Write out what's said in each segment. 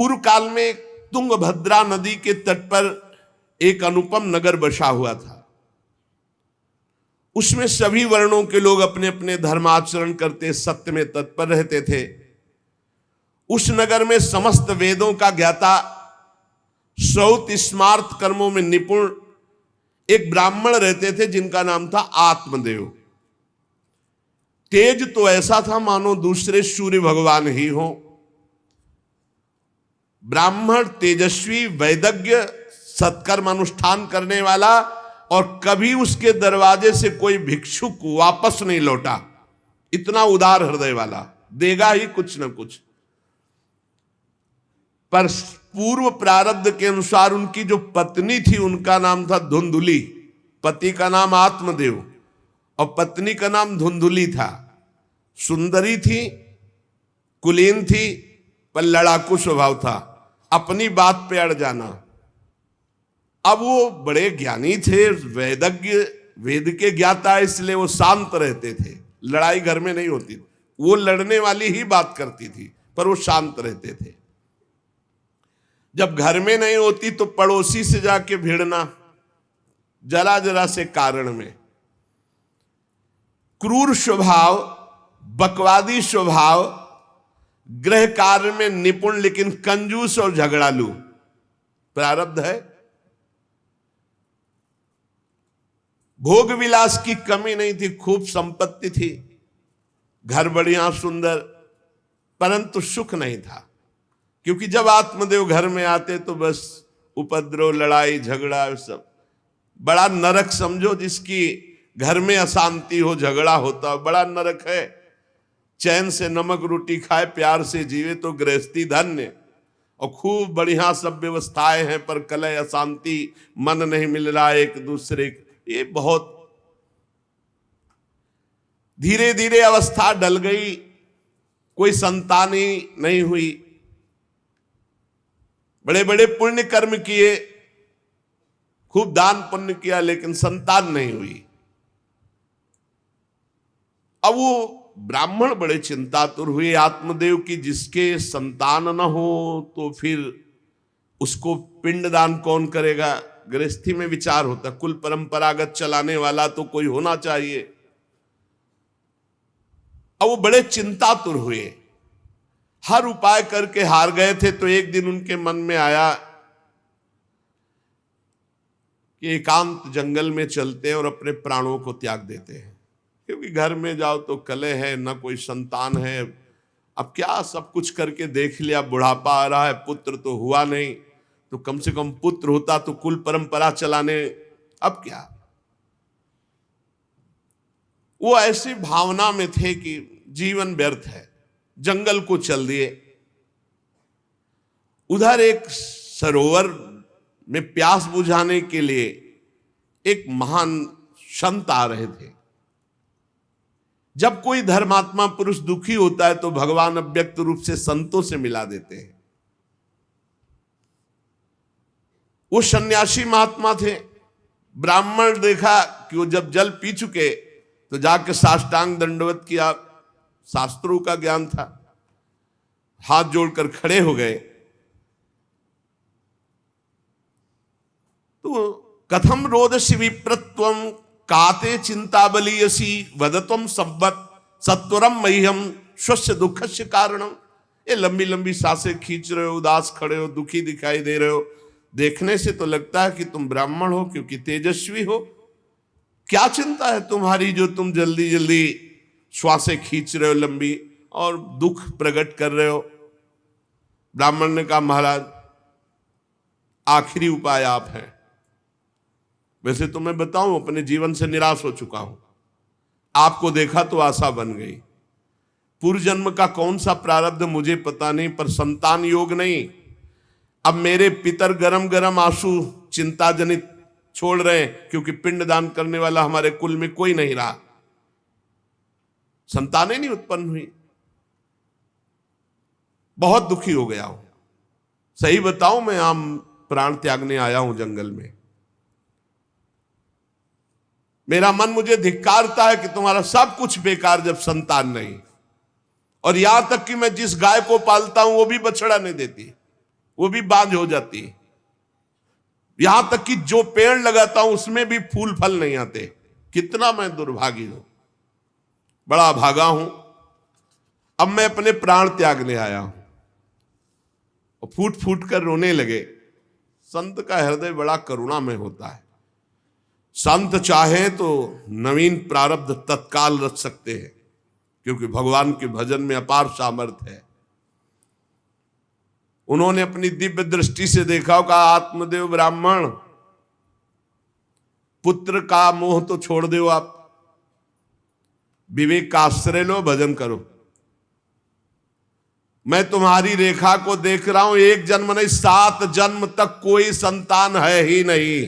पूर्व काल में तुंगभद्रा नदी के तट पर एक अनुपम नगर बसा हुआ था। उसमें सभी वर्णों के लोग अपने अपने धर्माचरण करते, सत्य में तत्पर रहते थे। उस नगर में समस्त वेदों का ज्ञाता, श्रौत स्मार्त कर्मों में निपुण एक ब्राह्मण रहते थे जिनका नाम था आत्मदेव। तेज तो ऐसा था मानो दूसरे सूर्य भगवान ही हो। ब्राह्मण तेजस्वी, वैदज्ञ, सत्कर्म अनुष्ठान करने वाला, और कभी उसके दरवाजे से कोई भिक्षुक वापस नहीं लौटा। इतना उदार हृदय वाला, देगा ही कुछ न कुछ। पर पूर्व प्रारब्ध के अनुसार उनकी जो पत्नी थी उनका नाम था धुंधुली। पति का नाम आत्मदेव और पत्नी का नाम धुंधुली था। सुंदरी थी, कुलीन थी, पर लड़ाकू स्वभाव था, अपनी बात पे अड़ जाना। अब वो बड़े ज्ञानी थे, वेदज्ञ, वेद के ज्ञाता, इसलिए वो शांत रहते थे। लड़ाई घर में नहीं होती, वो लड़ने वाली ही बात करती थी, पर वो शांत रहते थे। जब घर में नहीं होती तो पड़ोसी से जाके भिड़ना, जरा जरा से कारण में। क्रूर स्वभाव, बकवादी स्वभाव, गृह कार्य में निपुण लेकिन कंजूस और झगड़ालू प्रारब्ध है। भोग विलास की कमी नहीं थी, खूब संपत्ति थी, घर बढ़िया सुंदर, परंतु सुख नहीं था। क्योंकि जब आत्मदेव घर में आते तो बस उपद्रव, लड़ाई झगड़ा, सब बड़ा नरक समझो। जिसकी घर में अशांति हो, झगड़ा होता, बड़ा नरक है। चैन से नमक रोटी खाए, प्यार से जीवे तो गृहस्थी धन्य। और खूब बढ़िया सब व्यवस्थाएं हैं, पर कलह, अशांति, मन नहीं मिल रहा एक दूसरे, ये बहुत धीरे धीरे अवस्था डल गई। कोई संतान ही नहीं हुई। बड़े बड़े पुण्य कर्म किए, खूब दान पुण्य किया, लेकिन संतान नहीं हुई। अब वो ब्राह्मण बड़े चिंतातुर हुए आत्मदेव की, जिसके संतान न हो तो फिर उसको पिंडदान कौन करेगा। गृहस्थी में विचार होता, कुल परंपरागत चलाने वाला तो कोई होना चाहिए। अब वो बड़े चिंतातुर हुए, हर उपाय करके हार गए थे। तो एक दिन उनके मन में आया कि एकांत जंगल में चलते हैं और अपने प्राणों को त्याग देते हैं। क्योंकि घर में जाओ तो कलह है, ना कोई संतान है। अब क्या, सब कुछ करके देख लिया, बुढ़ापा आ रहा है, पुत्र तो हुआ नहीं, तो कम से कम पुत्र होता तो कुल परंपरा चलाने। अब क्या, वो ऐसी भावना में थे कि जीवन व्यर्थ है, जंगल को चल दिए। उधर एक सरोवर में प्यास बुझाने के लिए एक महान संत आ रहे थे। जब कोई धर्मात्मा पुरुष दुखी होता है तो भगवान अव्यक्त रूप से संतों से मिला देते हैं। वो सन्यासी महात्मा थे। ब्राह्मण देखा कि वो जब जल पी चुके तो जाकर साष्टांग दंडवत किया, शास्त्रों का ज्ञान था, हाथ जोड़कर खड़े हो गए। तो कथम रोदसी विप्रत्वम काते चिंता बलियसी वदत्वम संवत सत्वरम मह्यम स्वस्य दुखस्य कारणम। ये लंबी लंबी सांसें खींच रहे हो, उदास खड़े हो, दुखी दिखाई दे रहे हो। देखने से तो लगता है कि तुम ब्राह्मण हो, क्योंकि तेजस्वी हो। क्या चिंता है तुम्हारी जो तुम जल्दी जल्दी श्वासें खींच रहे हो लंबी, और दुख प्रकट कर रहे हो। ब्राह्मण ने कहा, महाराज आखिरी उपाय आप हैं। वैसे तो मैं बताऊं, अपने जीवन से निराश हो चुका हूं। आपको देखा तो आशा बन गई। पूर्व जन्म का कौन सा प्रारब्ध मुझे पता नहीं, पर संतान योग नहीं। अब मेरे पितर गरम गरम आंसू चिंता जनित छोड़ रहे हैं, क्योंकि पिंडदान करने वाला हमारे कुल में कोई नहीं रहा, संतानें नहीं उत्पन्न हुई। बहुत दुखी हो गया हूं। सही बताऊं, मैं आम प्राण त्यागने आया हूं जंगल में। मेरा मन मुझे धिक्कारता है कि तुम्हारा सब कुछ बेकार जब संतान नहीं। और यहां तक कि मैं जिस गाय को पालता हूं वो भी बछड़ा नहीं देती। वो भी बांझ हो जाती है। यहां तक कि जो पेड़ लगाता हूं उसमें भी फूल फल नहीं आते। कितना मैं दुर्भागी हूं, बड़ा भागा हूं। अब मैं अपने प्राण त्यागने आया हूं। और फूट फूट कर रोने लगे। संत का हृदय बड़ा करुणामय होता है। संत चाहे तो नवीन प्रारब्ध तत्काल रच सकते हैं, क्योंकि भगवान के भजन में अपार सामर्थ्य है। उन्होंने अपनी दिव्य दृष्टि से देखा होगा, आत्मदेव ब्राह्मण, पुत्र का मोह तो छोड़ दो, आप विवेक का आश्रय लो, भजन करो। मैं तुम्हारी रेखा को देख रहा हूं, एक जन्म नहीं 7 जन्म तक कोई संतान है ही नहीं।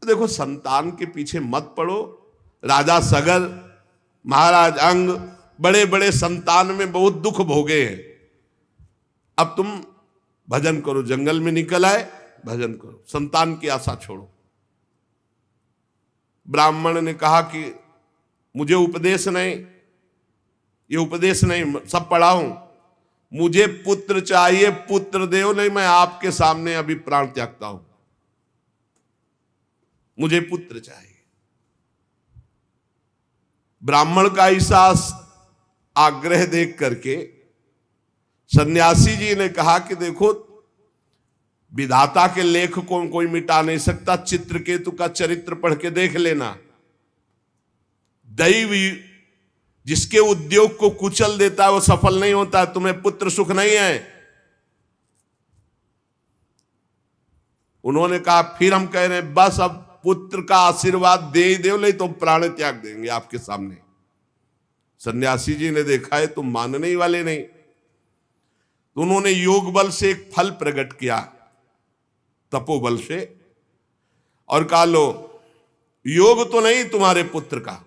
देखो, संतान के पीछे मत पड़ो। राजा सगर, महाराज अंग, बड़े बड़े संतान में बहुत दुख भोगे हैं। अब तुम भजन करो, जंगल में निकल आए, भजन करो, संतान की आशा छोड़ो। ब्राह्मण ने कहा कि मुझे उपदेश नहीं, ये उपदेश नहीं, सब पढ़ा हूं, मुझे पुत्र चाहिए, पुत्र देव, नहीं मैं आपके सामने अभी प्राण त्यागता हूं, मुझे पुत्र चाहिए। ब्राह्मण का ऐसा आग्रह देख करके सन्यासी जी ने कहा कि देखो, विधाता के लेख को कोई मिटा नहीं सकता। चित्रकेतु का चरित्र पढ़ के देख लेना। दैव जिसके उद्योग को कुचल देता है वो सफल नहीं होता। तुम्हें पुत्र सुख नहीं है। उन्होंने कहा फिर हम कह रहे हैं बस अब पुत्र का आशीर्वाद दे ही दो, नहीं तो प्राण त्याग देंगे आपके सामने। सन्यासी जी ने देखा है तुम मानने ही वाले नहीं, तो उन्होंने योग बल से एक फल प्रकट किया, तपोबल से, और कहा लो, योग तो नहीं तुम्हारे पुत्र का,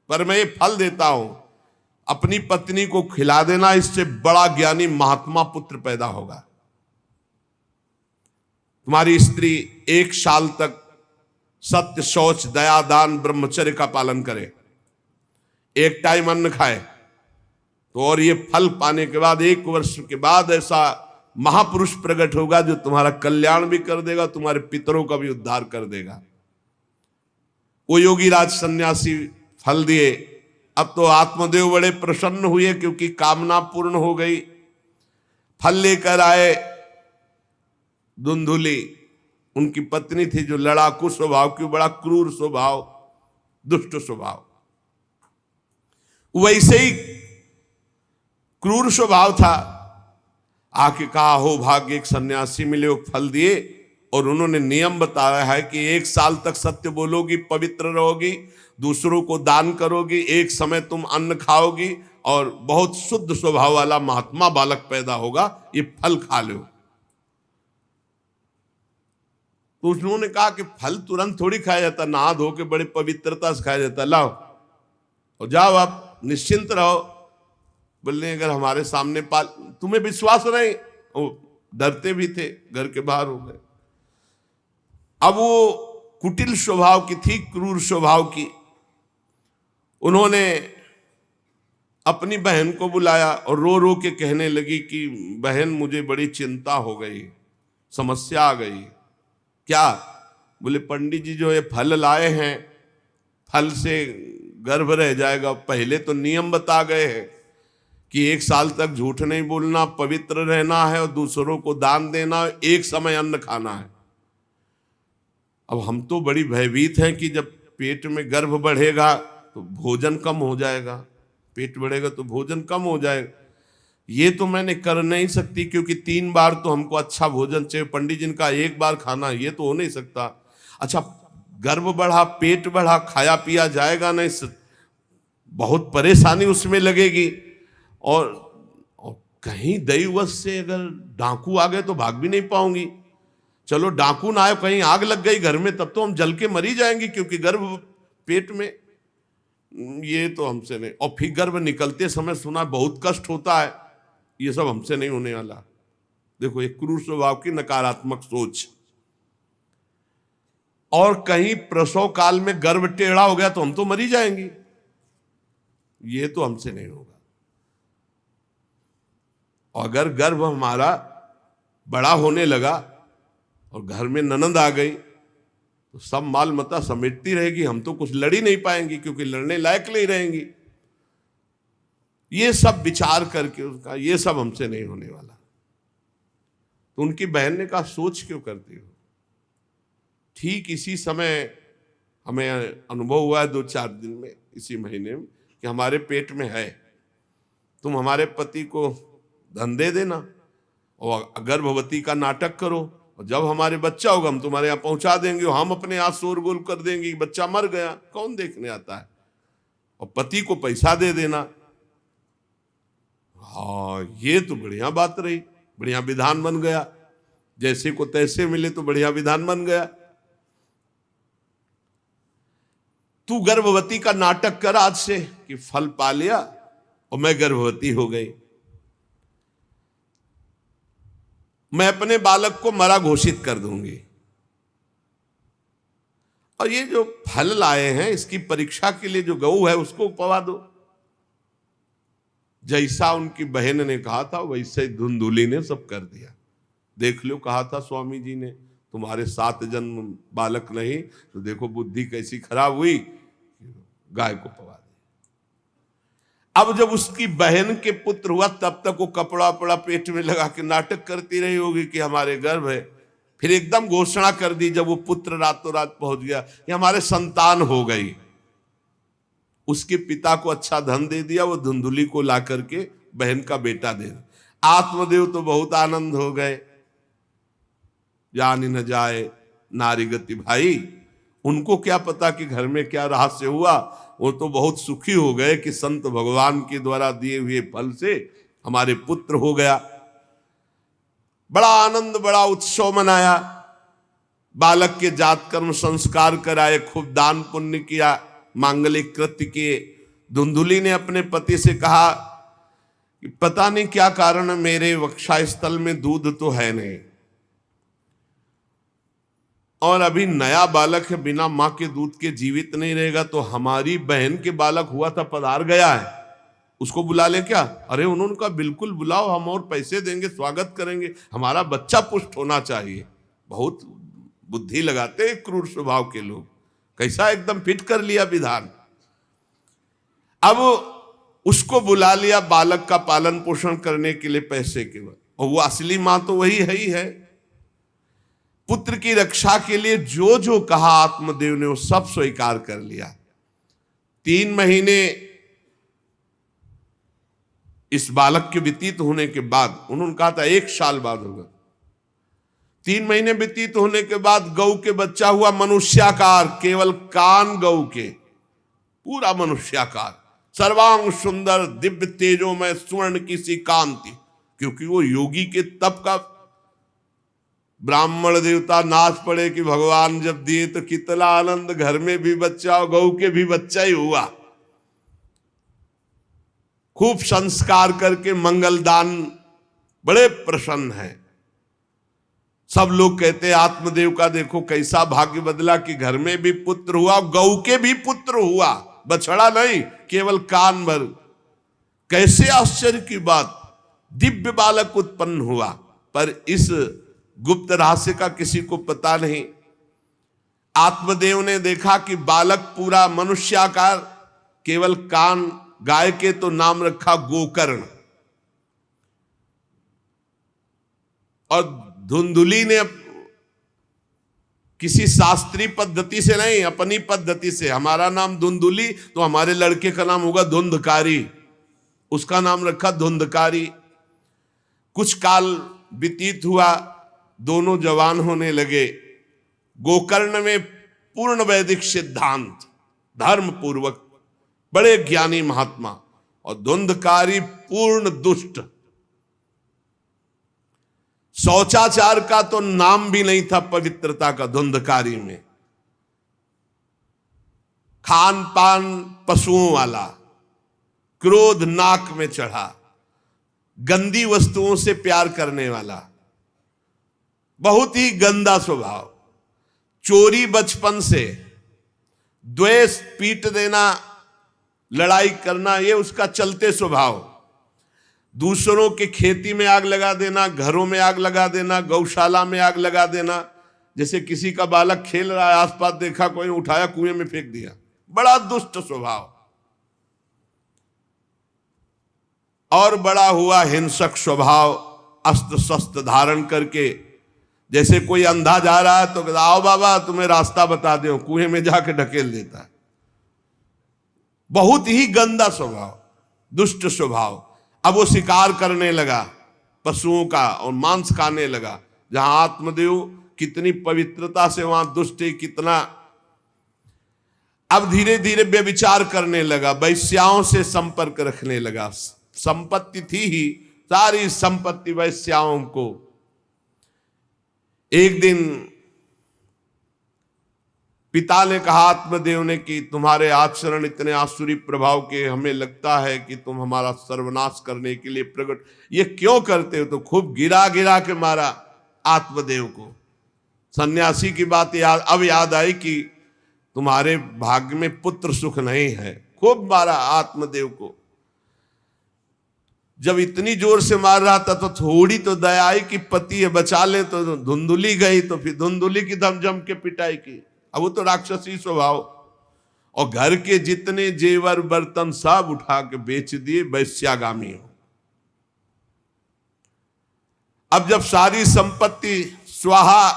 पर मैं ये फल देता हूं, अपनी पत्नी को खिला देना, इससे बड़ा ज्ञानी महात्मा पुत्र पैदा होगा। तुम्हारी स्त्री 1 साल तक सत्य, शौच, दया, दान, ब्रह्मचर्य का पालन करे, एक टाइम अन्न खाए, तो और ये फल पाने के बाद 1 वर्ष के बाद ऐसा महापुरुष प्रकट होगा जो तुम्हारा कल्याण भी कर देगा, तुम्हारे पितरों का भी उद्धार कर देगा। वो योगीराज सन्यासी फल दिए। अब तो आत्मदेव बड़े प्रसन्न हुए क्योंकि कामना पूर्ण हो गई। फल लेकर आए धुंधुली, उनकी पत्नी थी जो लड़ाकू स्वभाव की, बड़ा क्रूर स्वभाव, दुष्ट स्वभाव, वैसे ही क्रूर स्वभाव था। आके कहा हो भाग्य, एक सन्यासी मिले, वो फल दिए, और उन्होंने नियम बताया है कि 1 साल तक सत्य बोलोगी, पवित्र रहोगी, दूसरों को दान करोगी, एक समय तुम अन्न खाओगी, और बहुत शुद्ध स्वभाव वाला महात्मा बालक पैदा होगा, ये फल खा लो। तो उन्होंने कहा कि फल तुरंत थोड़ी खाया जाता, नहा धो के बड़े पवित्रता से खाया जाता, लाओ और जाओ, आप निश्चिंत रहो। बोलने अगर हमारे सामने पाल, तुम्हें विश्वास नहीं, वो डरते भी थे, घर के बाहर हो गए। अब वो कुटिल स्वभाव की थी, क्रूर स्वभाव की। उन्होंने अपनी बहन को बुलाया और रो रो के कहने लगी कि बहन मुझे बड़ी चिंता हो गई, समस्या आ गई। क्या? बोले पंडित जी जो ये फल लाए हैं, फल से गर्भ रह जाएगा। पहले तो नियम बता गए हैं कि 1 साल तक झूठ नहीं बोलना, पवित्र रहना है, और दूसरों को दान देना, एक समय अन्न खाना है। अब हम तो बड़ी भयभीत हैं कि जब पेट में गर्भ बढ़ेगा तो भोजन कम हो जाएगा, पेट बढ़ेगा तो भोजन कम हो जाएगा। ये तो मैंने कर नहीं सकती, क्योंकि 3 बार तो हमको अच्छा भोजन चाहिए, पंडित जी का 1 बार खाना, ये तो हो नहीं सकता। अच्छा, गर्भ बढ़ा, पेट बढ़ा, खाया पिया जाएगा नहीं, बहुत परेशानी उसमें लगेगी। और कहीं दैववश से अगर डाकू आ गए तो भाग भी नहीं पाऊंगी। चलो डाकू ना आए, कहीं आग लग गई घर में, तब तो हम जल के मरी जाएंगे, क्योंकि गर्भ पेट में, ये तो हमसे नहीं। और फिर गर्भ निकलते समय सुना बहुत कष्ट होता है, ये सब हमसे नहीं होने वाला। देखो, एक क्रूर स्वभाव की नकारात्मक सोच। और कहीं प्रसव काल में गर्भ टेढ़ा हो गया तो हम तो मरी जाएंगे, ये तो हमसे नहीं होगा। और अगर गर्भ हमारा बड़ा होने लगा और घर में ननद आ गई तो सब माल मता समेटती रहेगी, हम तो कुछ लड़ ही नहीं पाएंगी क्योंकि लड़ने लायक नहीं रहेंगी। ये सब विचार करके उसका ये सब हमसे नहीं होने वाला। तो उनकी बहन ने कहा सोच क्यों करती हो। ठीक इसी समय हमें अनुभव हुआ है 2-4 दिन में, इसी महीने में, कि हमारे पेट में है, तुम हमारे पति को धन दे देना और गर्भवती का नाटक करो और जब हमारे बच्चा होगा हम तुम्हारे यहाँ पहुंचा देंगे और हम अपने यहाँ शोरगुल कर देंगे कि बच्चा मर गया, कौन देखने आता है, और पति को पैसा दे देना। हाँ, ये तो बढ़िया बात रही, बढ़िया विधान बन गया, जैसे को तैसे मिले तो बढ़िया विधान बन गया। तू गर्भवती का नाटक कर आज से कि फल पा लिया और मैं गर्भवती हो गई, मैं अपने बालक को मरा घोषित कर दूंगी और ये जो फल लाए हैं इसकी परीक्षा के लिए जो गऊ है उसको पवा दो। जैसा उनकी बहन ने कहा था वैसे धुंधुली ने सब कर दिया। देख लो, कहा था स्वामी जी ने तुम्हारे 7 जन्म बालक नहीं, तो देखो बुद्धि कैसी खराब हुई, गाय को पवा दी। अब जब उसकी बहन के पुत्र हुआ तब तक वो कपड़ा वपड़ा पेट में लगा के नाटक करती रही होगी कि हमारे गर्भ है। फिर एकदम घोषणा कर दी जब वो पुत्र रातों रात पहुंच गया कि हमारे संतान हो गई। उसके पिता को अच्छा धन दे दिया, वो धुंधुली को ला करके बहन का बेटा दे दिया। आत्मदेव तो बहुत आनंद हो गए, जान न जाए नारी गति भाई, उनको क्या पता कि घर में क्या रहस्य हुआ। वो तो बहुत सुखी हो गए कि संत भगवान के द्वारा दिए हुए फल से हमारे पुत्र हो गया। बड़ा आनंद, बड़ा उत्सव मनाया, बालक के जात कर्म संस्कार कराए, खूब दान पुण्य किया, मांगलिक कृत्य किए। धुंधुली ने अपने पति से कहा कि पता नहीं क्या कारण मेरे वक्षस्थल में दूध तो है नहीं और अभी नया बालक है, बिना मां के दूध के जीवित नहीं रहेगा, तो हमारी बहन के बालक हुआ था पधार गया है, उसको बुला ले क्या। अरे उन्होंने कहा बिल्कुल बुलाओ, हम और पैसे देंगे, स्वागत करेंगे, हमारा बच्चा पुष्ट होना चाहिए। बहुत बुद्धि लगाते हैं क्रूर स्वभाव के लोग, कैसा एकदम फिट कर लिया विधान। अब उसको बुला लिया बालक का पालन पोषण करने के लिए पैसे के बाद, और वो असली मां तो वही है ही है। पुत्र की रक्षा के लिए जो जो कहा आत्मदेव ने वो सब स्वीकार कर लिया। 3 महीने इस बालक के व्यतीत होने के बाद, उन्होंने कहा था 1 साल बाद होगा, 3 महीने व्यतीत होने के बाद गौ के बच्चा हुआ मनुष्याकार, केवल कान गौ के, पूरा मनुष्याकार, सर्वांग सुंदर, दिव्य तेजों में स्वर्ण की सी कांति, क्योंकि वो योगी के तप का। ब्राह्मण देवता नाच पड़े कि भगवान जब दिए तो कितना आनंद, घर में भी बच्चा और गौ के भी बच्चा ही हुआ। खूब संस्कार करके मंगलदान, बड़े प्रसन्न हैं। सब लोग कहते हैं आत्मदेव का देखो कैसा भाग्य बदला कि घर में भी पुत्र हुआ, गौ के भी पुत्र हुआ, बछड़ा नहीं, केवल कान भर। कैसे आश्चर्य की बात, दिव्य बालक उत्पन्न हुआ। पर इस गुप्त रहस्य का किसी को पता नहीं। आत्मदेव ने देखा कि बालक पूरा मनुष्याकार, केवल कान गाय के, तो नाम रखा गोकर्ण। और धुंधुली ने किसी शास्त्रीय पद्धति से नहीं, अपनी पद्धति से, हमारा नाम धुंधुली तो हमारे लड़के का नाम होगा धुंधकारी, उसका नाम रखा धुंधकारी। कुछ काल व्यतीत हुआ, दोनों जवान होने लगे। गोकर्ण में पूर्ण वैदिक सिद्धांत, धर्म पूर्वक, बड़े ज्ञानी महात्मा, और धुंधकारी पूर्ण दुष्ट। शौचाचार का तो नाम भी नहीं था पवित्रता का धुंधकारी में। खान पान पशुओं वाला, क्रोध नाक में चढ़ा, गंदी वस्तुओं से प्यार करने वाला, बहुत ही गंदा स्वभाव। चोरी बचपन से, द्वेष, पीट देना, लड़ाई करना, ये उसका चलते स्वभाव। दूसरों के खेती में आग लगा देना, घरों में आग लगा देना, गौशाला में आग लगा देना। जैसे किसी का बालक खेल रहा है, आसपास देखा कोई, उठाया कुएं में फेंक दिया। बड़ा दुष्ट स्वभाव। और बड़ा हुआ हिंसक स्वभाव, अस्त्र शस्त्र धारण करके, जैसे कोई अंधा जा रहा है तो आओ बाबा तुम्हें रास्ता बता दो, कुएं में जाके ढकेल देता है। बहुत ही गंदा स्वभाव, दुष्ट स्वभाव। अब वो शिकार करने लगा पशुओं का और मांस खाने लगा। जहां आत्मदेव कितनी पवित्रता से, वहां दुष्ट कितना। अब धीरे धीरे व्यभिचार करने लगा, वैश्याओं से संपर्क रखने लगा। संपत्ति थी ही, सारी संपत्ति वैश्याओं को। एक दिन पिता ने कहा आत्मदेव ने कि तुम्हारे आचरण इतने आसुरी प्रभाव के, हमें लगता है कि तुम हमारा सर्वनाश करने के लिए प्रकट, ये क्यों करते हो? तो खूब गिरा गिरा के मारा आत्मदेव को। सन्यासी की बात अब याद आई कि तुम्हारे भाग्य में पुत्र सुख नहीं है। खूब मारा आत्मदेव को। जब इतनी जोर से मार रहा था तो थोड़ी तो दया आई कि पति है, बचा ले। तो धुंधुली गई, तो फिर धुंधुली की दम जम के पिटाई की। अब वो तो राक्षसी स्वभाव। और घर के जितने जेवर बर्तन सब उठा के बेच दिए, वैश्यागामी हो। अब जब सारी संपत्ति स्वाहा,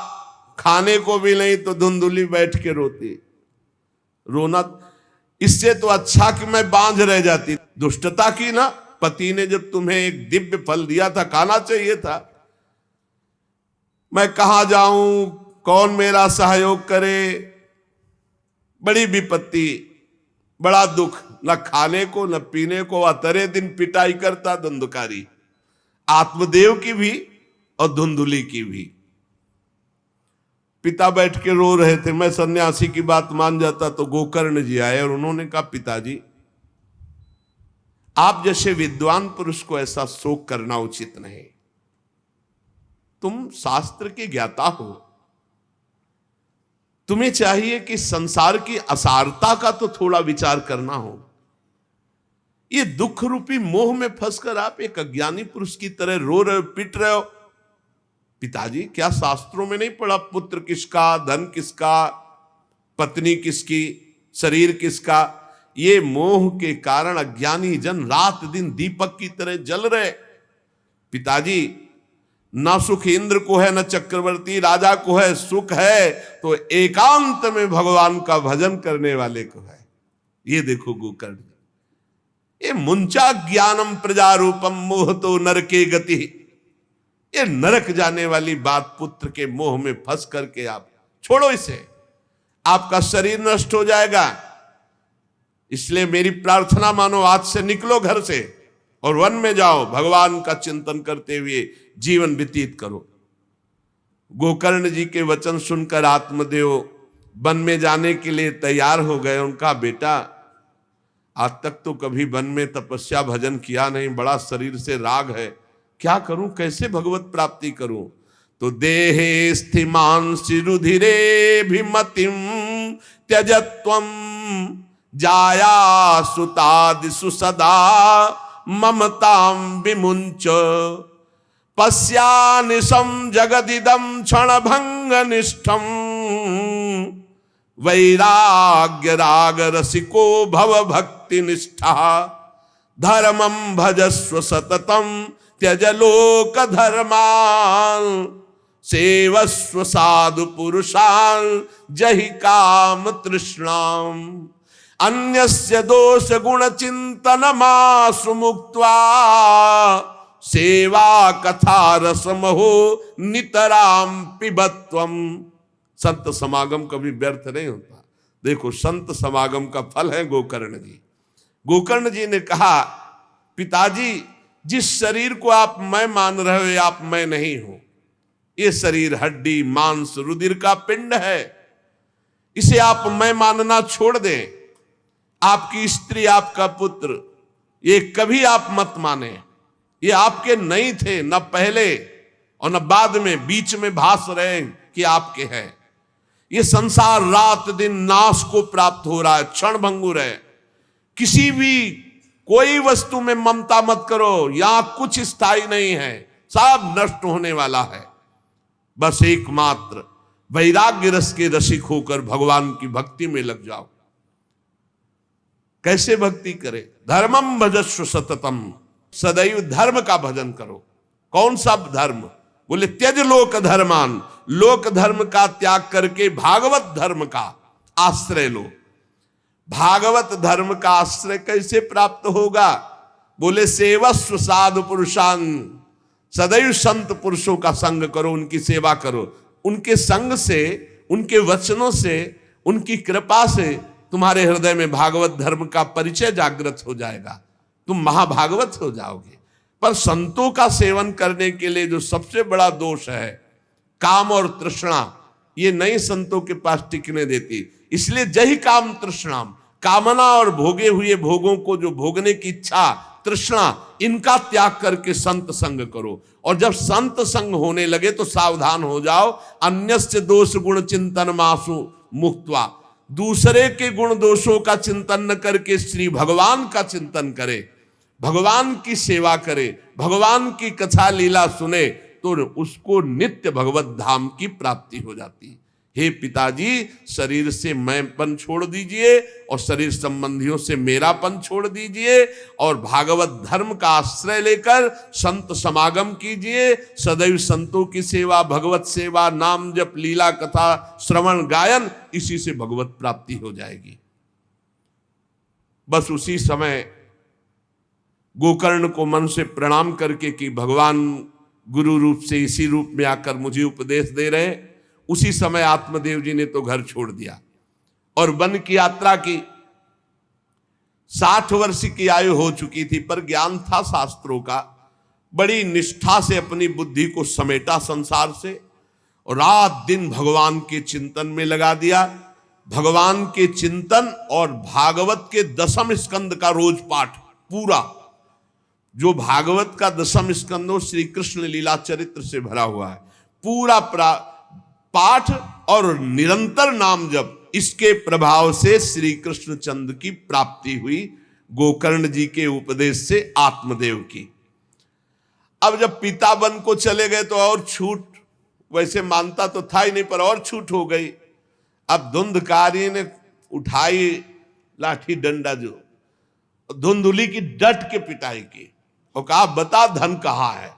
खाने को भी नहीं, तो धुंधुली बैठ के रोती। रोना इससे तो अच्छा कि मैं बांझ रह जाती। दुष्टता की ना, पति ने जब तुम्हें एक दिव्य फल दिया था, खाना चाहिए था। मैं कहां जाऊं, कौन मेरा सहयोग करे? बड़ी विपत्ति, बड़ा दुख, न खाने को न पीने को। अतरे दिन पिटाई करता धुंधकारी, आत्मदेव की भी और धुंधुली की भी। पिता बैठ के रो रहे थे। मैं सन्यासी की बात मान जाता तो गोकर्ण जी आए और उन्होंने कहा पिताजी, आप जैसे विद्वान पुरुष को ऐसा शोक करना उचित नहीं। तुम शास्त्र के ज्ञाता हो, तुम्हें चाहिए कि संसार की असारता का तो थोड़ा विचार करना हो। ये दुख रूपी मोह में फंसकर आप एक अज्ञानी पुरुष की तरह रो रहे हो, पिट रहे हो। पिताजी, क्या शास्त्रों में नहीं पढ़ा पुत्र किसका, धन किसका, पत्नी किसकी, शरीर किसका? ये मोह के कारण अज्ञानी जन रात दिन दीपक की तरह जल रहे। पिताजी, ना सुख इंद्र को है, ना चक्रवर्ती राजा को है। सुख है तो एकांत में भगवान का भजन करने वाले को है। ये देखो गोकर्ण, ये मुंचा ज्ञानम प्रजारूपम मोह तो नरके गति। ये नरक जाने वाली बात, पुत्र के मोह में फंस करके आप छोड़ो इसे, आपका शरीर नष्ट हो जाएगा। इसलिए मेरी प्रार्थना मानो, आज से निकलो घर से और वन में जाओ, भगवान का चिंतन करते हुए जीवन व्यतीत करो। गोकर्ण जी के वचन सुनकर आत्मदेव वन में जाने के लिए तैयार हो गए। उनका बेटा, आज तक तो कभी वन में तपस्या भजन किया नहीं, बड़ा शरीर से राग है, क्या करूं, कैसे भगवत प्राप्ति करूं? तो देहे स्थिमांसि रुधिरे भिमतिम त्यजत्वम जाया सुतादिषु सदा ममतां विमुंच पश्यानिशं जगदिदं क्षणभंगनिष्ठं वैराग्य राग रसिको भव भक्ति निष्ठा धर्मं भजस्व सततं त्यज लोक धर्मान् सेवस्व साधु पुरुषान् जहि काम तृष्णाम् अन्यस्य दोष गुण चिंतनमासु मुक्त्वा सेवा कथा रसमहो नितराम पिबत्वम। संत समागम कभी व्यर्थ नहीं होता। देखो, संत समागम का फल है गोकर्ण जी। गोकर्ण जी ने कहा, पिताजी, जिस शरीर को आप मैं मान रहे हो, आप मैं नहीं हो। ये शरीर हड्डी मांस रुधिर का पिंड है, इसे आप मैं मानना छोड़ दें। आपकी स्त्री, आपका पुत्र, ये कभी आप मत माने। ये आपके नहीं थे, न पहले और न बाद में, बीच में भास रहे कि आपके हैं। ये संसार रात दिन नाश को प्राप्त हो रहा है, क्षण भंगुर है। किसी भी कोई वस्तु में ममता मत करो, यहां कुछ स्थायी नहीं है, सब नष्ट होने वाला है। बस एकमात्र वैराग्य रस के रसिक होकर भगवान की भक्ति में लग जाओ। कैसे भक्ति करे? धर्मम भजस्व सततम, सदैव धर्म का भजन करो। कौन सा धर्म? बोले त्यज लोक धर्मान, लोक धर्म का त्याग करके भागवत धर्म का आश्रय लो। भागवत धर्म का आश्रय कैसे प्राप्त होगा? बोले सेवस्व साधु पुरुषान, सदैव संत पुरुषों का संग करो, उनकी सेवा करो। उनके संग से, उनके वचनों से, उनकी कृपा से तुम्हारे हृदय में भागवत धर्म का परिचय जागृत हो जाएगा, तुम महाभागवत हो जाओगे। पर संतों का सेवन करने के लिए जो सबसे बड़ा दोष है, काम और तृष्णा, ये नए संतों के पास टिकने देती। इसलिए जही काम तृष्णाम, कामना और भोगे हुए भोगों को जो भोगने की इच्छा, तृष्णा, इनका त्याग करके संत संग करो। और जब संत संग होने लगे तो सावधान हो जाओ, अन्यस्य दोष गुण चिंतन मासु मुक्त्वा, दूसरे के गुण दोषों का चिंतन न करके श्री भगवान का चिंतन करे, भगवान की सेवा करे, भगवान की कथा लीला सुने, तो उसको नित्य भगवत धाम की प्राप्ति हो जाती। हे पिताजी, शरीर से मैंपन छोड़ दीजिए और शरीर संबंधियों से मेरापन छोड़ दीजिए और भागवत धर्म का आश्रय लेकर संत समागम कीजिए। सदैव संतों की सेवा, भगवत सेवा, नाम जप, लीला कथा, श्रवण, गायन, इसी से भगवत प्राप्ति हो जाएगी। बस उसी समय गोकर्ण को मन से प्रणाम करके कि भगवान गुरु रूप से इसी रूप में आकर मुझे उपदेश दे रहे हैं, उसी समय आत्मदेव जी ने तो घर छोड़ दिया और वन की यात्रा की। 60 वर्ष की आयु हो चुकी थी, पर ज्ञान था शास्त्रों का। बड़ी निष्ठा से अपनी बुद्धि को समेटा संसार से और रात दिन भगवान के चिंतन में लगा दिया। भगवान के चिंतन और भागवत के 10वें स्कंद का रोज पाठ, पूरा जो भागवत का 10वां स्कंद श्री कृष्ण लीला चरित्र से भरा हुआ है, पूरा पाठ और निरंतर नाम जप, इसके प्रभाव से श्री कृष्ण चंद्र की प्राप्ति हुई, गोकर्ण जी के उपदेश से आत्मदेव की। अब जब पिता वन को चले गए तो और छूट, वैसे मानता तो था ही नहीं, पर और छूट हो गई। अब धुंधकारी ने उठाई लाठी डंडा, जो धुंधुली की डट के पिटाई की और कहा बता धन कहाँ है।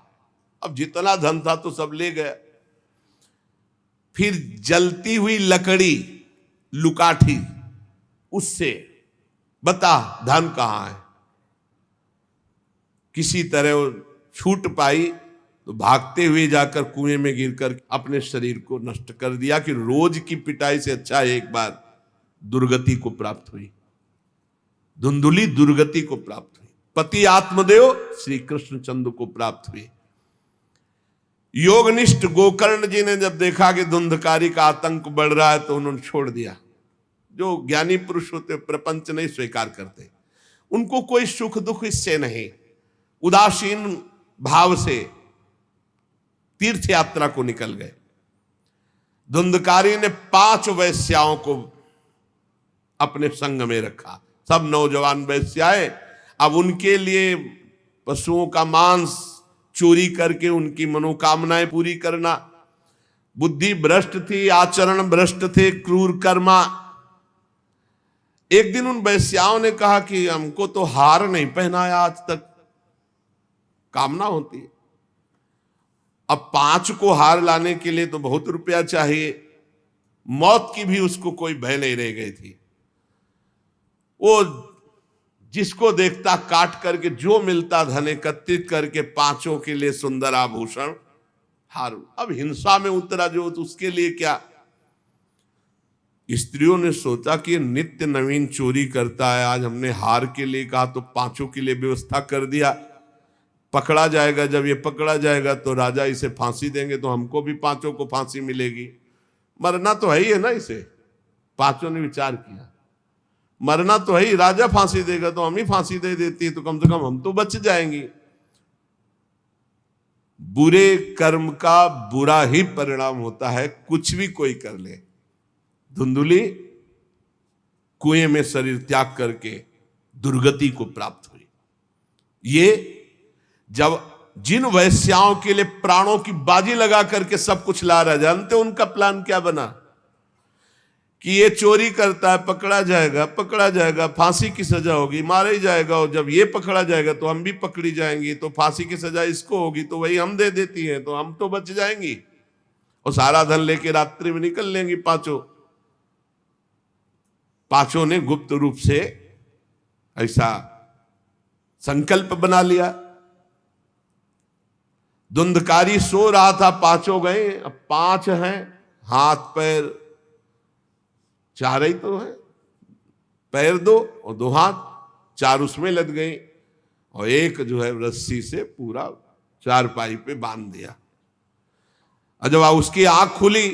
अब जितना धन था तो सब ले गए। फिर जलती हुई लकड़ी, लुकाठी, उससे बता धन कहाँ है। किसी तरह वो छूट पाई तो भागते हुए जाकर कुएं में गिरकर अपने शरीर को नष्ट कर दिया कि रोज की पिटाई से अच्छा एक बार दुर्गति को प्राप्त हुई। धुंधुली दुर्गति को प्राप्त हुई, पति आत्मदेव श्री कृष्ण चंद्र को प्राप्त हुई। योगनिष्ठ गोकर्ण जी ने जब देखा कि धुंधकारी का आतंक बढ़ रहा है तो उन्होंने छोड़ दिया। जो ज्ञानी पुरुष होते प्रपंच नहीं स्वीकार करते, उनको कोई सुख दुख इससे नहीं, उदासीन भाव से तीर्थ यात्रा को निकल गए। धुंधकारी ने 5 वैश्याओं को अपने संग में रखा, सब नौजवान वैश्याएं। अब उनके लिए पशुओं का मांस चोरी करके उनकी मनोकामनाएं पूरी करना। बुद्धि भ्रष्ट थी, आचरण भ्रष्ट थे, क्रूर कर्मा। एक दिन उन वैश्याओं ने कहा कि हमको तो हार नहीं पहनाया आज तक, कामना होती है। अब 5 को हार लाने के लिए तो बहुत रुपया चाहिए। मौत की भी उसको कोई भय नहीं रह गई थी। वो जिसको देखता काट करके जो मिलता धन एकत्रित करके 5 के लिए सुंदर आभूषण हार। अब हिंसा में उतरा जो, तो उसके लिए क्या। स्त्रियों ने सोचा कि नित्य नवीन चोरी करता है, आज हमने हार के लिए कहा तो 5 के लिए व्यवस्था कर दिया। पकड़ा जाएगा, जब ये पकड़ा जाएगा तो राजा इसे फांसी देंगे, तो हमको भी 5 को फांसी मिलेगी। मरना तो है ही है ना इसे। 5 ने विचार किया, मरना तो है ही, राजा फांसी देगा तो हम ही फांसी दे देती है, तो कम से कम हम तो बच जाएंगे। बुरे कर्म का बुरा ही परिणाम होता है, कुछ भी कोई कर ले। धुंधुली कुएं में शरीर त्याग करके दुर्गति को प्राप्त हुई। ये जब जिन वैश्याओं के लिए प्राणों की बाजी लगा करके सब कुछ ला रहा, जानते उनका प्लान क्या बना? कि ये चोरी करता है, पकड़ा जाएगा, फांसी की सजा होगी, मारा ही जाएगा, और जब ये पकड़ा जाएगा तो हम भी पकड़ी जाएंगी, तो फांसी की सजा इसको होगी, तो वही हम दे देती हैं, तो हम तो बच जाएंगी, और सारा धन लेके रात्रि में निकल लेंगी पांचों ने गुप्त रूप से ऐसा संकल्प बना लिया। धुंधकारी सो रहा था, पांचों गए। अब 5 हैं, हाथ पैर 4 ही तो है, पैर 2 और 2 हाथ, 4 उसमें लग गए, और एक जो है रस्सी से पूरा चारपाई पे बांध दिया। और जब उसकी आंख खुली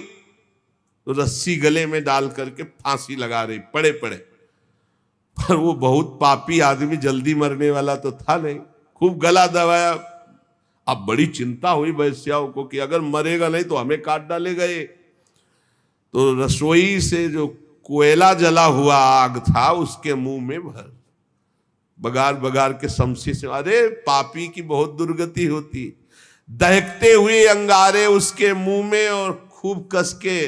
तो रस्सी गले में डाल करके फांसी लगा रही पड़े पर वो बहुत पापी आदमी, जल्दी मरने वाला तो था नहीं, खूब गला दबाया। अब बड़ी चिंता हुई वैश्याओं को कि अगर मरेगा नहीं तो हमें काट डालेगा ये। तो रसोई से जो कोयला जला हुआ आग था उसके मुंह में भर बगार के शमशी से, अरे पापी की बहुत दुर्गति होती। दहकते हुए अंगारे उसके मुंह में और खूब कस के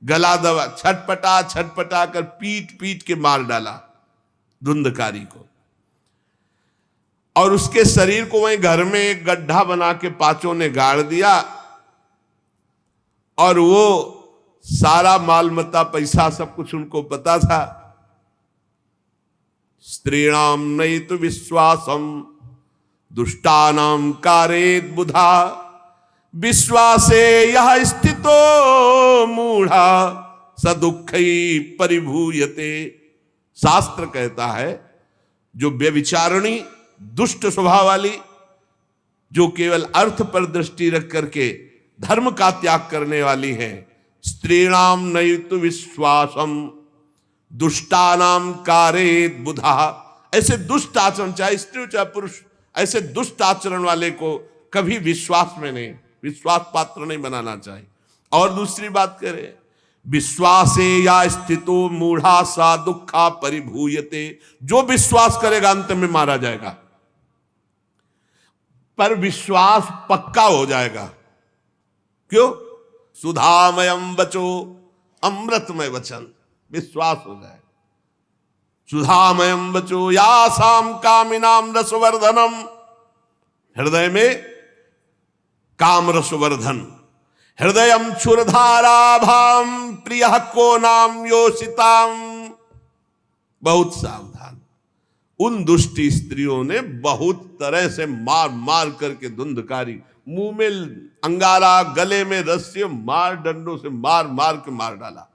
गला दबा, छटपटा कर पीट के मार डाला धुंधकारी को। और उसके शरीर को वहीं घर में एक गड्ढा बना के पांचों ने गाड़ दिया, और वो सारा माल मत्ता पैसा सब कुछ उनको पता था। स्त्रीणाम नैतु विश्वासम दुष्टानाम कारेत बुधा, विश्वासे यह स्थितो मूढ़ा स दुःखी परिभूयते। शास्त्र कहता है जो व्यभिचारिणी दुष्ट स्वभाव वाली, जो केवल अर्थ पर दृष्टि रख करके धर्म का त्याग करने वाली है, स्त्रीणाम नैतु विश्वासम दुष्टानाम कारेत बुधा, ऐसे दुष्ट आचरण, चाहे स्त्री चाहे पुरुष, ऐसे दुष्ट आचरण वाले को कभी विश्वास पात्र नहीं बनाना चाहिए। और दूसरी बात करें, विश्वासे या स्थितो मूढ़ा सा दुखा परिभूयते, जो विश्वास करेगा अंत में मारा जाएगा, पर विश्वास पक्का हो जाएगा। क्यों? सुधामयम वचो, अमृतमय वचन, विश्वास हो जाए। सुधामयम वचो यासाम कामिनाम रसवर्धनम, हृदय में काम रसवर्धन, हृदयम क्षुरधाराभाम प्रिय को नाम योषिताम। बहुत सावधान। उन दुष्ट स्त्रियों ने बहुत तरह से मार करके धुंधकारी, मुंह में अंगारा, गले में रस्सी, मार डंडों से मार के मार डाला।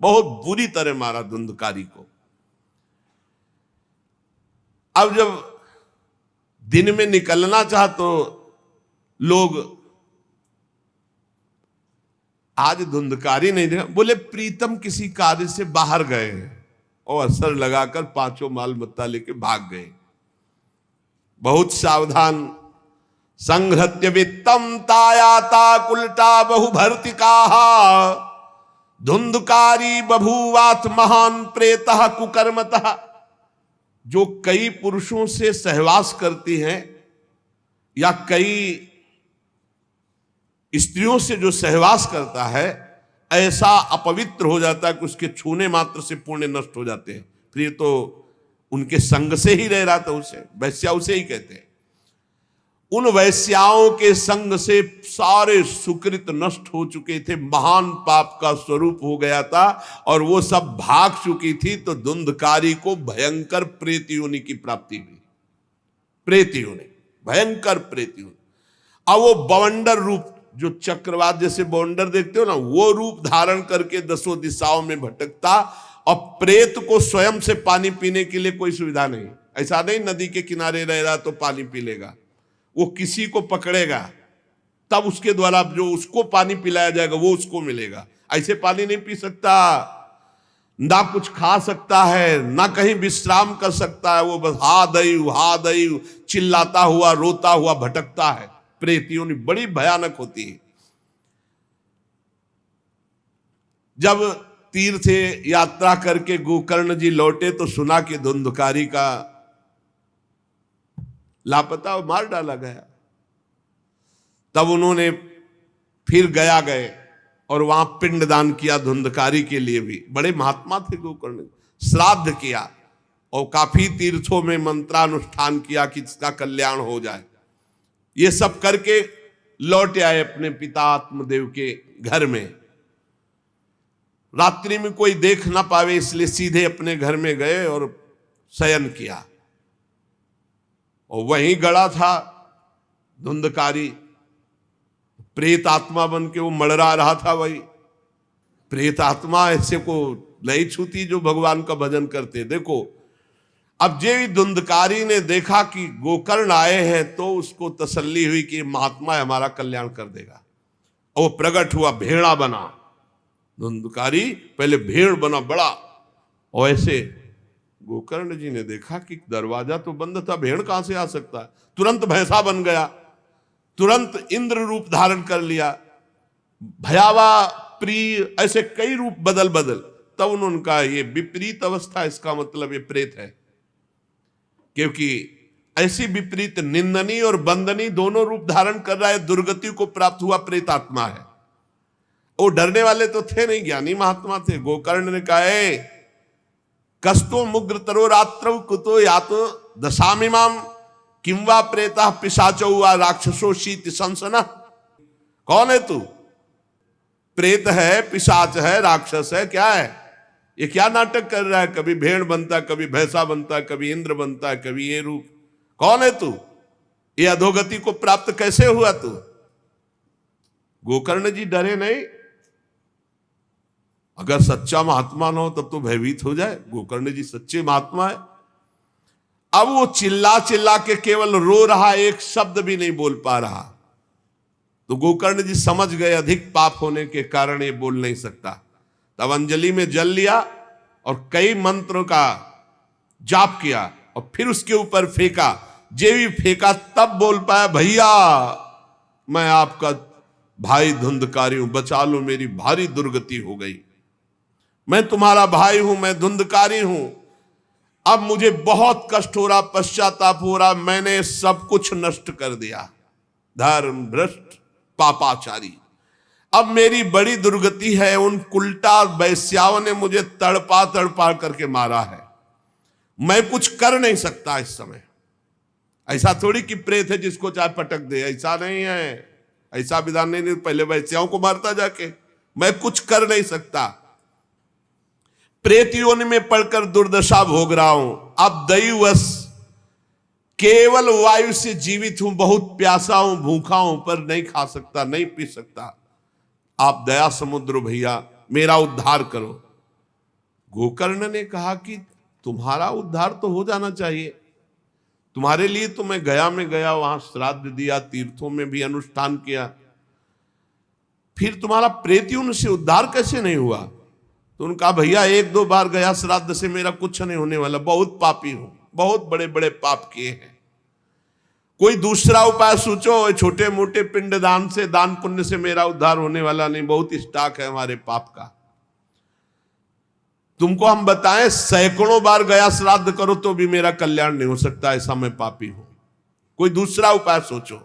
बहुत बुरी तरह मारा धुंधकारी को। अब जब दिन में निकलना चाहा तो लोग, आज धुंधकारी नहीं देखा, बोले प्रीतम किसी कार्य से बाहर गए और असर लगाकर पांचों माल मत्ता लेके भाग गए। बहुत सावधान। संघृत्य वित्तम तायाता कुलटा बहुभर्तिका, धुंधकारी बभूवात महान प्रेतः कुकर्मतः। जो कई पुरुषों से सहवास करती हैं या कई स्त्रियों से जो सहवास करता है, ऐसा अपवित्र हो जाता है कि उसके छूने मात्र से पुण्य नष्ट हो जाते हैं। फिर तो उनके संग से ही रह रहा था, उसे वैश्या उसे ही कहते हैं। उन वैश्याओं के संग से सारे सुकृत नष्ट हो चुके थे, महान पाप का स्वरूप हो गया था, और वो सब भाग चुकी थी। तो धुंधकारी को भयंकर प्रेत योनि की प्राप्ति हुई। प्रेत योनि, भयंकर प्रेत योनि। अब वो बवंडर रूप, जो चक्रवात जैसे बवंडर देखते हो ना, वो रूप धारण करके 10 दिशाओं में भटकता। और प्रेत को स्वयं से पानी पीने के लिए कोई सुविधा नहीं। ऐसा नहीं नदी के किनारे रह रहा तो पानी पी लेगा, वो किसी को पकड़ेगा तब उसके द्वारा जो उसको पानी पिलाया जाएगा वो उसको मिलेगा। ऐसे पानी नहीं पी सकता, ना कुछ खा सकता है, ना कहीं विश्राम कर सकता है। वो बस हा दई चिल्लाता हुआ, रोता हुआ भटकता है। प्रेत योनि बड़ी भयानक होती है। जब तीर्थ यात्रा करके गोकर्ण जी लौटे तो सुना कि धुंधकारी का लापता और मार डाला गया। तब उन्होंने फिर गए और वहां पिंडदान किया धुंधकारी के लिए भी। बड़े महात्मा थे गोकर्ण जी। श्राद्ध किया और काफी तीर्थों में मंत्रानुष्ठान किया कि इसका कल्याण हो जाए। ये सब करके लौट आए अपने पिता आत्मदेव के घर में। रात्रि में कोई देख ना पावे इसलिए सीधे अपने घर में गए और शयन किया। और वहीं गड़ा था धुंधकारी, प्रेत आत्मा बन के वो मड़रा रहा था। वही प्रेत आत्मा ऐसे को नहीं छूती जो भगवान का भजन करते। देखो अब जे धुंधकारी ने देखा कि गोकर्ण आए हैं तो उसको तसल्ली हुई कि महात्मा हमारा कल्याण कर देगा। और वो प्रकट हुआ, भेड़ा बना। धुंधकारी पहले भेड़ बना बड़ा, और ऐसे गोकर्ण जी ने देखा कि दरवाजा तो बंद था, भेड़ कहां से आ सकता है। तुरंत भैंसा बन गया, तुरंत इंद्र रूप धारण कर लिया, भयावा प्रिय, ऐसे कई रूप बदल। तब उन्होंने कहा ये विपरीत अवस्था, इसका मतलब ये प्रेत है। क्योंकि ऐसी विपरीत निंदनीय और बंदनीय दोनों रूप धारण कर रहा है, दुर्गति को प्राप्त हुआ प्रेत आत्मा है। वो डरने वाले तो थे नहीं, ज्ञानी महात्मा थे। गोकर्ण ने कहा कस्तो मुग्र तरो रात्रौ कुतो यातो दशामिमाम किंवा प्रेता पिशाचो वा राक्षसो शीत संसना। कौन है तू? प्रेत है, पिशाच है, राक्षस है, क्या है ये? क्या नाटक कर रहा है? कभी भेड़ बनता, कभी भैंसा बनता, कभी इंद्र बनता, कभी ये रूप। कौन है तू? ये अधोगति को प्राप्त कैसे हुआ तू? गोकर्ण जी डरे नहीं। अगर सच्चा महात्मा न हो तब तो भयभीत हो जाए। गोकर्ण जी सच्चे महात्मा है। अब वो चिल्ला चिल्ला के केवल रो रहा, एक शब्द भी नहीं बोल पा रहा। तो गोकर्ण जी समझ गए अधिक पाप होने के कारण ये बोल नहीं सकता। तब अंजलि में जल लिया और कई मंत्रों का जाप किया और फिर उसके ऊपर फेंका। जे भी फेंका तब बोल पाया, भैया मैं आपका भाई धुंधकारी हूं, बचा लो, मेरी भारी दुर्गति हो गई। मैं तुम्हारा भाई हूं, मैं धुंधकारी हूं। अब मुझे बहुत कष्ट हो रहा, पश्चाताप हो रहा, मैंने सब कुछ नष्ट कर दिया। धर्म भ्रष्ट पापाचारी, अब मेरी बड़ी दुर्गति है। उन उल्टा वैश्याओं ने मुझे तड़पा तड़पा करके मारा है। मैं कुछ कर नहीं सकता इस समय। ऐसा थोड़ी कि प्रेत है जिसको चाहे पटक दे, ऐसा नहीं है, ऐसा विधान नहीं। पहले वैश्याओं को मारता जाके, मैं कुछ कर नहीं सकता। प्रेत योनि में पड़कर दुर्दशा भोग रहा हूं। अब दैववश केवल वायु से जीवित हूं, बहुत प्यासा हूं, भूखा हूं, पर नहीं खा सकता, नहीं पी सकता। आप दया समुद्र भैया मेरा उद्धार करो। गोकर्ण ने कहा कि तुम्हारा उद्धार तो हो जाना चाहिए। तुम्हारे लिए तो मैं गया में गया, वहां श्राद्ध दिया, तीर्थों में भी अनुष्ठान किया, फिर तुम्हारा प्रेत योनि से उद्धार कैसे नहीं हुआ? तो उनका भैया एक दो बार गया श्राद्ध से मेरा कुछ नहीं होने वाला, बहुत पापी हूं, बहुत बड़े बड़े पाप किए हैं। कोई दूसरा उपाय सोचो। छोटे मोटे पिंडदान से, दान पुण्य से मेरा उद्धार होने वाला नहीं, बहुत स्टॉक है हमारे पाप का। तुमको हम बताएं, सैकड़ों बार गया श्राद्ध करो तो भी मेरा कल्याण नहीं हो सकता, ऐसा मैं पापी हूं। कोई दूसरा उपाय सोचो।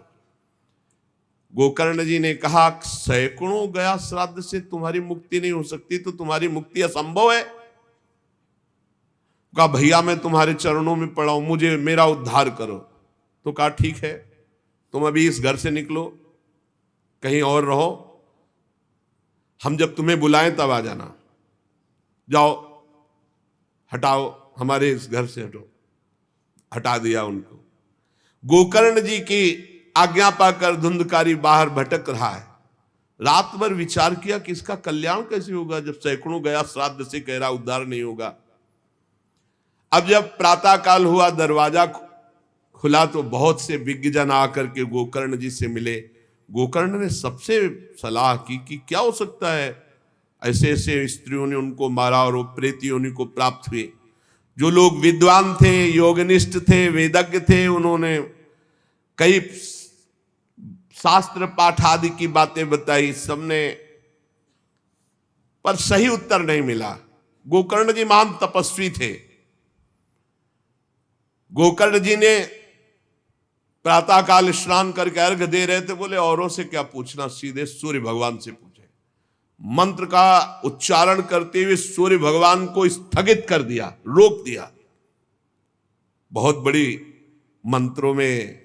गोकर्ण जी ने कहा सैकड़ों गया श्राद्ध से तुम्हारी मुक्ति नहीं हो सकती, तो तुम्हारी मुक्ति असंभव है। कहा भैया मैं तुम्हारे चरणों में पड़ा हूं, मुझे मेरा उद्धार करो। तो कहा ठीक है, तुम अभी इस घर से निकलो, कहीं और रहो, हम जब तुम्हें बुलाएं तब आ जाना। जाओ, हटाओ, हमारे इस घर से हटो। हटा दिया उनको। गोकर्ण जी की आज्ञा पाकर धुंधकारी बाहर भटक रहा है। रात भर विचार किया कि इसका कल्याण कैसे होगा, जब सैकड़ों गया श्राद्ध से कह रहा उद्धार नहीं होगा। अब जब प्रातः काल हुआ, दरवाजा खुला तो बहुत से विज्ञजन आकर के गोकर्ण जी से मिले। गोकर्ण ने सबसे सलाह की कि क्या हो सकता है, ऐसे ऐसे स्त्रियों ने उनको मारा और वो प्रेत योनि को प्राप्त हुए। जो लोग विद्वान थे, योगनिष्ठ थे, वेदज्ञ थे, उन्होंने कई शास्त्र पाठ आदि की बातें बताई, सबने, पर सही उत्तर नहीं मिला। गोकर्ण जी महान तपस्वी थे। गोकर्ण जी ने प्रातःकाल स्नान करके अर्घ दे रहे थे, बोले औरों से क्या पूछना, सीधे सूर्य भगवान से पूछे। मंत्र का उच्चारण करते हुए सूर्य भगवान को स्थगित कर दिया, रोक दिया। बहुत बड़ी मंत्रों में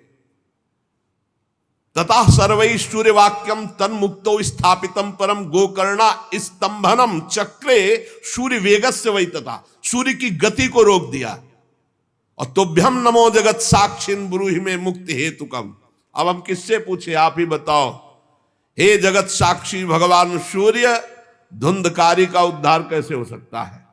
तथा सर्वै सूर्य वाक्यम तन्मुक्तो स्थापितम परम गोकर्णा स्तंभनम चक्रे सूर्य वेगस्य वै, तथा सूर्य की गति को रोक दिया। और तुभ्यम नमो जगत साक्षिन ब्रूहि में मुक्ति हेतुकम। अब हम किससे पूछे, आप ही बताओ। हे जगत साक्षी भगवान सूर्य, धुंधकारी का उद्धार कैसे हो सकता है?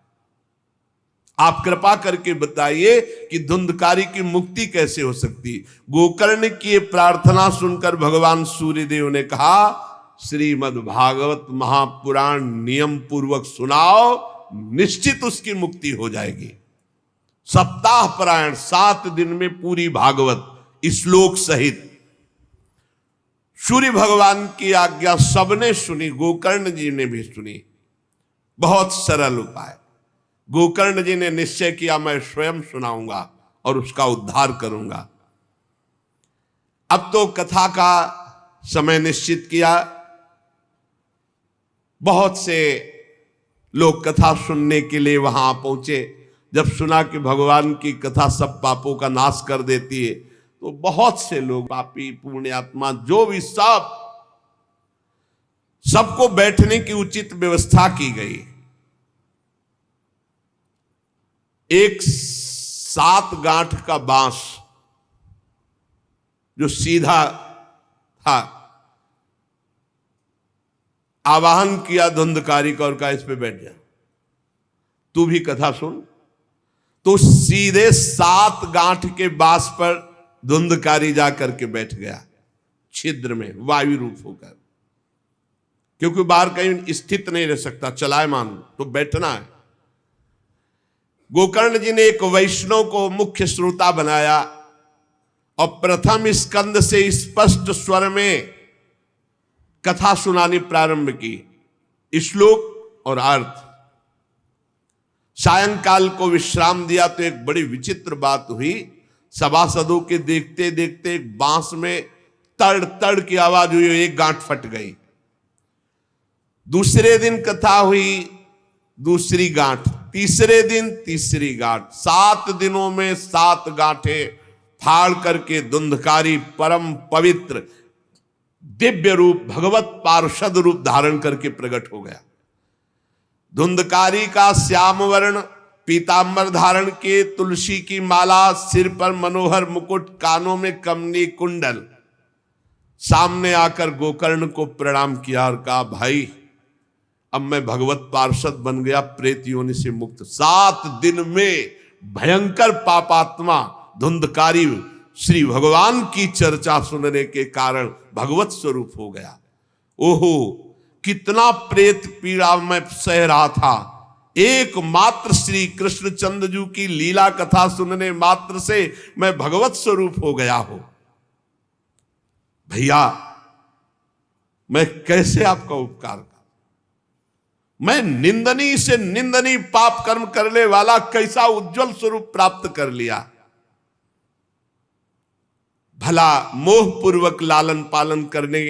आप कृपा करके बताइए कि धुंधकारी की मुक्ति कैसे हो सकती। गोकर्ण की प्रार्थना सुनकर भगवान सूर्यदेव ने कहा, श्रीमद् भागवत महापुराण नियम पूर्वक सुनाओ, निश्चित उसकी मुक्ति हो जाएगी। सप्ताह परायण 7 दिन में पूरी भागवत श्लोक सहित सूर्य भगवान की आज्ञा सबने सुनी, गोकर्ण जी ने भी सुनी। बहुत सरल उपाय। गोकर्ण जी ने निश्चय किया, मैं स्वयं सुनाऊंगा और उसका उद्धार करूंगा। अब तो कथा का समय निश्चित किया। बहुत से लोग कथा सुनने के लिए वहां पहुंचे। जब सुना कि भगवान की कथा सब पापों का नाश कर देती है, तो बहुत से लोग, पापी पुण्यात्मा जो भी, सबको बैठने की उचित व्यवस्था की गई। एक 7 गांठ का बांस जो सीधा था, आवाहन किया धुंधकारी का और कहा, इस पे बैठ जा, तू भी कथा सुन। तो सीधे 7 गांठ के बांस पर धुंधकारी जाकर के बैठ गया, छिद्र में वायु रूप होकर, क्योंकि बाहर कहीं स्थित नहीं रह सकता, चलायमान तो बैठना है। गोकर्ण जी ने एक वैष्णव को मुख्य श्रोता बनाया और प्रथम स्कंद से स्पष्ट स्वर में कथा सुनानी प्रारंभ की, श्लोक और अर्थ। सायंकाल को विश्राम दिया तो एक बड़ी विचित्र बात हुई। सभासदों के देखते देखते एक बांस में तड़ तड़ की आवाज हुई, एक गांठ फट गई। दूसरे दिन कथा हुई, दूसरी गांठ, तीसरे दिन तीसरी गांठ, 7 दिनों में 7 गांठें फाड़ करके धुंधकारी परम पवित्र दिव्य रूप, भगवत पार्षद रूप धारण करके प्रकट हो गया। धुंधकारी का श्याम वर्ण पीतांबर धारण के, तुलसी की माला, सिर पर मनोहर मुकुट, कानों में कमनी कुंडल, सामने आकर गोकर्ण को प्रणाम किया और कहा, भाई अब मैं भगवत पार्षद बन गया, प्रेत योनि से मुक्त। 7 दिन में भयंकर पापात्मा धुंधकारी श्री भगवान की चर्चा सुनने के कारण भगवत स्वरूप हो गया। ओहो, कितना प्रेत पीड़ा मैं सह रहा था, एकमात्र श्री कृष्णचंद्र जी की लीला कथा सुनने मात्र से मैं भगवत स्वरूप हो गया हूं। भैया, मैं कैसे आपका उपकार करूं? मैं निंदनीय से निंदनीय पाप कर्म करने वाला कैसा उज्जवल स्वरूप प्राप्त कर लिया। भला मोह पूर्वक लालन पालन करने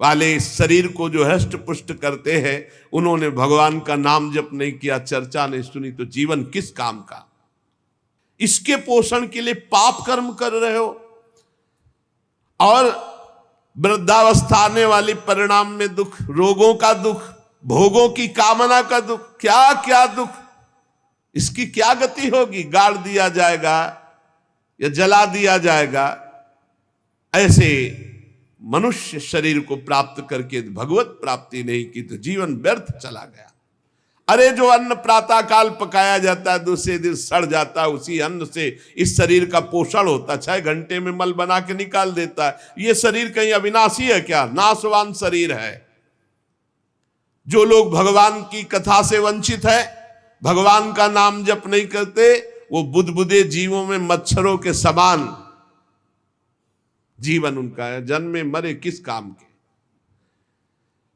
वाले शरीर को जो हष्ट पुष्ट करते हैं, उन्होंने भगवान का नाम जप नहीं किया, चर्चा नहीं सुनी, तो जीवन किस काम का? इसके पोषण के लिए पाप कर्म कर रहे हो और वृद्धावस्था आने वाली परिणाम में दुख, रोगों का दुख, भोगों की कामना का दुख, क्या क्या दुख, इसकी क्या गति होगी? गाड़ दिया जाएगा या जला दिया जाएगा। ऐसे मनुष्य शरीर को प्राप्त करके भगवत प्राप्ति नहीं की तो जीवन व्यर्थ चला गया। अरे जो अन्न प्रातः काल पकाया जाता है, दूसरे दिन सड़ जाता है, उसी अन्न से इस शरीर का पोषण होता है, 6 घंटे में मल बना के निकाल देता है। ये शरीर कहीं अविनाशी है क्या? नाशवान शरीर है। जो लोग भगवान की कथा से वंचित है, भगवान का नाम जप नहीं करते, वो बुदबुदे जीवों में मच्छरों के समान जीवन उनका है। जन्मे मरे किस काम के?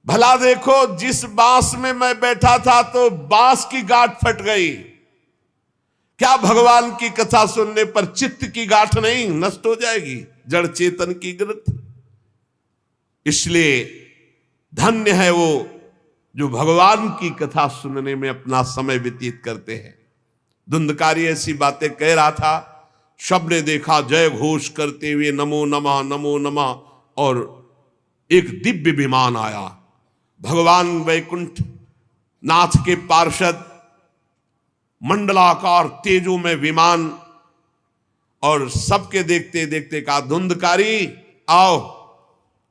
भला देखो, जिस बांस में मैं बैठा था तो बांस की गांठ फट गई, क्या भगवान की कथा सुनने पर चित्त की गांठ नहीं नष्ट हो जाएगी? जड़ चेतन की गिरत। इसलिए धन्य है वो जो भगवान की कथा सुनने में अपना समय व्यतीत करते हैं। धुंधकारी ऐसी बातें कह रहा था, सबने देखा जय घोष करते हुए नमो नमः नमो नमः, और एक दिव्य विमान आया। भगवान वैकुंठ नाथ के पार्षद मंडलाकार तेजो में विमान, और सबके देखते देखते कहा धुंधकारी आओ,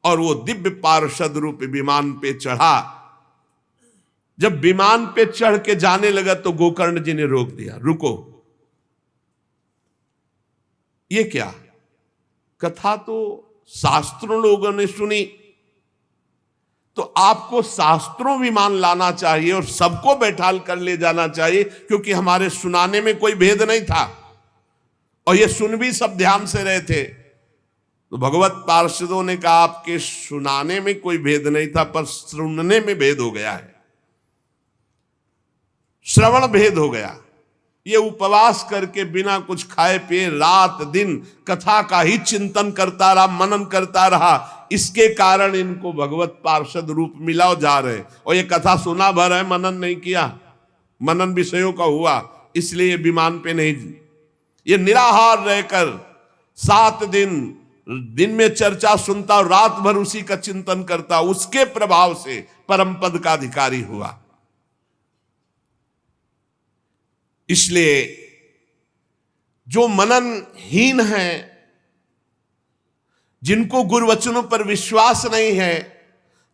और वो दिव्य पार्षद रूप विमान पे चढ़ा। जब विमान पे चढ़ के जाने लगा तो गोकर्ण जी ने रोक दिया, रुको, ये क्या? कथा तो शास्त्रों लोगों ने सुनी, तो आपको शास्त्रों विमान लाना चाहिए और सबको बैठाल कर ले जाना चाहिए, क्योंकि हमारे सुनाने में कोई भेद नहीं था और ये सुन भी सब ध्यान से रहे थे। तो भगवत पार्षदों ने कहा आपके सुनाने में कोई भेद नहीं था, पर सुनने में भेद हो गया है, श्रवण भेद हो गया। ये उपवास करके बिना कुछ खाए पिए रात दिन कथा का ही चिंतन करता रहा, मनन करता रहा, इसके कारण इनको भगवत पार्षद रूप मिला और जा रहे। और ये कथा सुना भर है, मनन नहीं किया, मनन विषयों का हुआ, इसलिए विमान पे नहीं। ये निराहार रहकर 7 दिन में चर्चा सुनता और रात भर उसी का चिंतन करता, उसके प्रभाव से परम पद का अधिकारी हुआ। इसलिए जो मननहीन है, जिनको गुरुवचनों पर विश्वास नहीं है,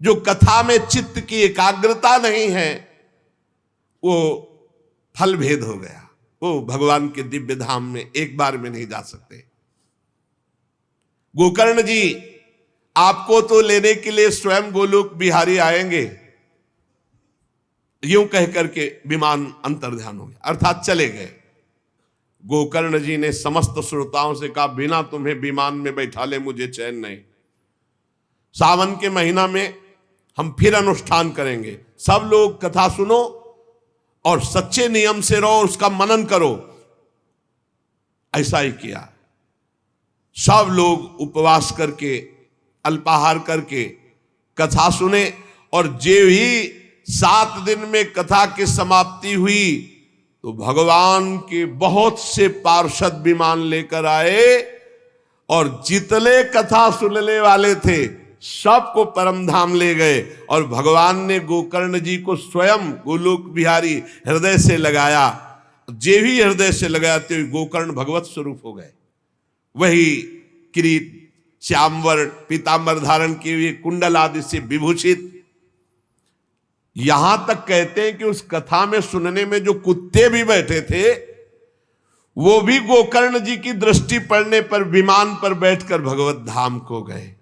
जो कथा में चित्त की एकाग्रता नहीं है, वो फल भेद हो गया, वो भगवान के दिव्य धाम में एक बार में नहीं जा सकते। गोकर्ण जी आपको तो लेने के लिए स्वयं गोलोक बिहारी आएंगे, यूं कह करके विमान अंतर्ध्यान हो गया, अर्थात चले गए। गोकर्ण जी ने समस्त श्रोताओं से कहा बिना तुम्हें विमान में बैठा ले मुझे चैन नहीं। सावन के महीना में हम फिर अनुष्ठान करेंगे, सब लोग कथा सुनो और सच्चे नियम से रहो, उसका मनन करो। ऐसा ही किया, सब लोग उपवास करके अल्पाहार करके कथा सुने, और जे ही 7 दिन में कथा की समाप्ति हुई तो भगवान के बहुत से पार्षद विमान लेकर आए, और जितने कथा सुनने वाले थे सबको परम धाम ले गए। और भगवान ने गोकर्ण जी को स्वयं गोलोक बिहारी हृदय से लगाया, जे भी हृदय से लगाया तो गोकर्ण भगवत स्वरूप हो गए। वही किरीट श्यामवर्ण पीतांबर धारण किए हुए, कुंडल आदि से विभूषित। यहां तक कहते हैं कि उस कथा में सुनने में जो कुत्ते भी बैठे थे, वो भी गोकर्ण जी की दृष्टि पड़ने पर विमान पर बैठकर भगवत धाम को गए।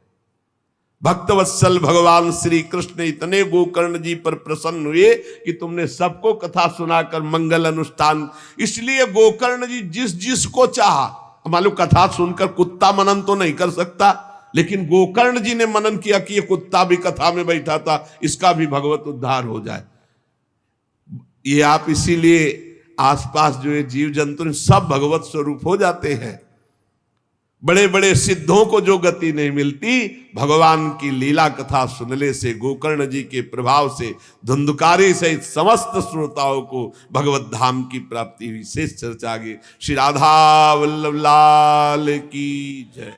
भक्तवत्सल भगवान श्री कृष्ण इतने गोकर्ण जी पर प्रसन्न हुए कि तुमने सबको कथा सुनाकर मंगल अनुष्ठान। इसलिए गोकर्ण जी जिस जिस को चाहा, मालूम कथा सुनकर कुत्ता मनन तो नहीं कर सकता, लेकिन गोकर्ण जी ने मनन किया कि ये कुत्ता भी कथा में बैठा था, इसका भी भगवत उद्धार हो जाए। ये आप इसीलिए आसपास जो ये जीव जंतु सब भगवत स्वरूप हो जाते हैं। बड़े बड़े सिद्धों को जो गति नहीं मिलती, भगवान की लीला कथा सुनने से, गोकर्ण जी के प्रभाव से धुंधकारी सहित समस्त श्रोताओं को भगवत धाम की प्राप्ति हुई। शेष चर्चा आगे। श्री राधा वल्लभ लाल की जय।